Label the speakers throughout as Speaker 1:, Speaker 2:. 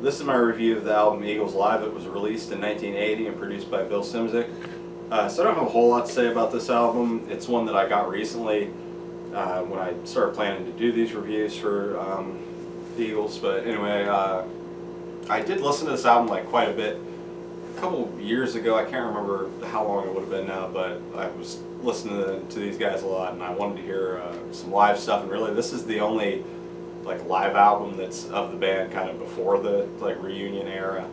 Speaker 1: this is my review of the album Eagles Live. It was released in 1980 and produced by Bill Szymczyk. So I don't have a whole lot to say about this album. It's one that I got recently when I started planning to do these reviews for the Eagles. But anyway, I did listen to this album like quite a bit a couple years ago. I can't remember how long it would have been now, but I was listening to these guys a lot, and I wanted to hear some live stuff. And really, this is the only like live album that's of the band kind of before the like reunion era.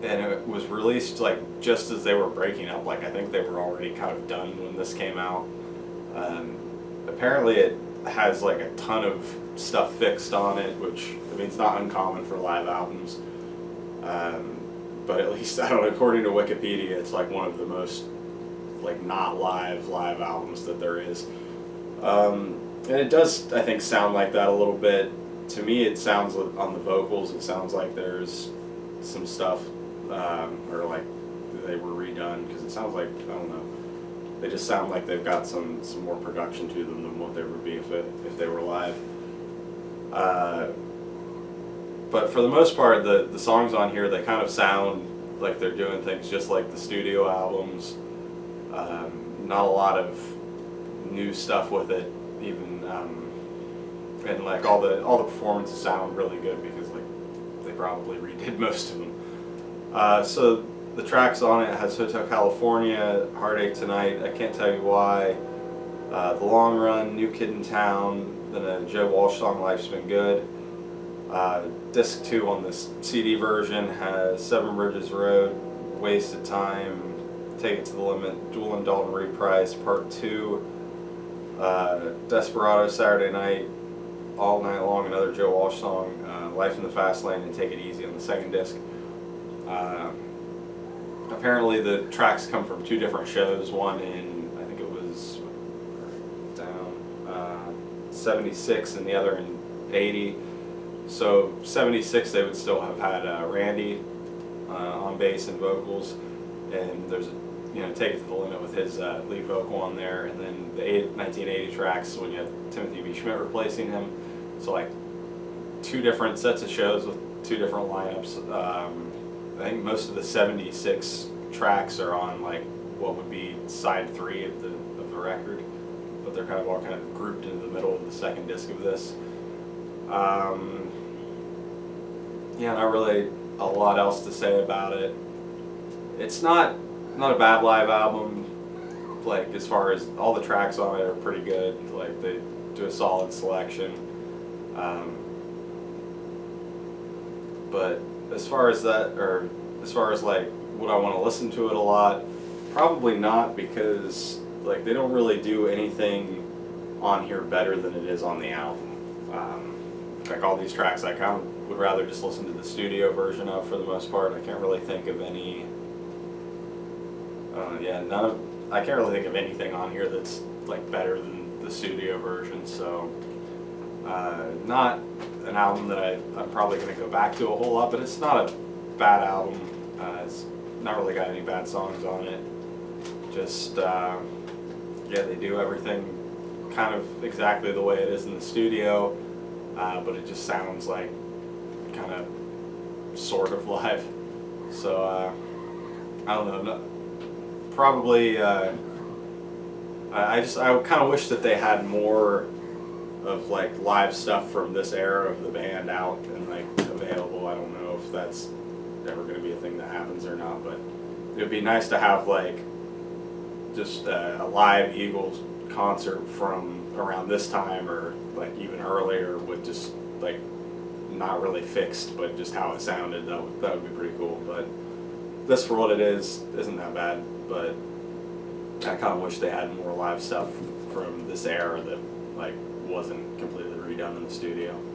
Speaker 1: And it was released like just as they were breaking up. Like I think they were already kind of done when this came out. Apparently it has like a ton of stuff fixed on it, which I mean it's not uncommon for live albums. But at least I don't know, according to Wikipedia, it's like one of the most like not live albums that there is. And it does, I think, sound like that a little bit. To me, it sounds on the vocals, it sounds like there's some stuff, or like they were redone, because it sounds like, I don't know, they just sound like they've got some more production to them than what they would be if they were live. But for the most part, the songs on here, they kind of sound like they're doing things just like the studio albums. Not a lot of new stuff with it, even, and like all the performances sound really good because like they probably redid most of them. So the tracks on it has Hotel California, Heartache Tonight, I Can't Tell You Why, The Long Run, New Kid in Town, then a Joe Walsh song, Life's Been Good. Disc 2 on this CD version has Seven Bridges Road, Wasted Time, Take It to the Limit, Duel and Dalton Reprise, Part 2, Desperado, Saturday Night, All Night Long, another Joe Walsh song, Life in the Fast Lane, and Take It Easy on the second disc. Apparently the tracks come from two different shows, one in, I think it was down 76 and the other in 80. So 76 they would still have had Randy on bass and vocals, and there's Take It to the Limit with his lead vocal on there, and then the 1980 tracks when you have Timothy B. Schmidt replacing him. So like two different sets of shows with two different lineups. I think most of the 76 tracks are on like what would be side 3 of the record, but they're kind of grouped into the middle of the second disc of this. Yeah, not really a lot else to say about it. It's not a bad live album. Like as far as all the tracks on it are pretty good. Like they do a solid selection. But as far as like would I want to listen to it a lot, probably not, because like they don't really do anything on here better than it is on the album. Like all these tracks I kind of would rather just listen to the studio version of for the most part. I can't really think of any I can't really think of anything on here that's like better than the studio version. So not an album that I'm probably going to go back to a whole lot, but it's not a bad album. It's not really got any bad songs on it. Just they do everything kind of exactly the way it is in the studio, but it just sounds like kind of sort of live. So I don't know. Probably I kind of wish that they had more of like live stuff from this era of the band out and like available. I don't know if that's ever going to be a thing that happens or not, but it would be nice to have like just a live Eagles concert from around this time or like even earlier with just like not really fixed, but just how it sounded. That would be pretty cool. But this, for what it is, isn't that bad. But I kind of wish they had more live stuff from this era that like wasn't completely redone in the studio.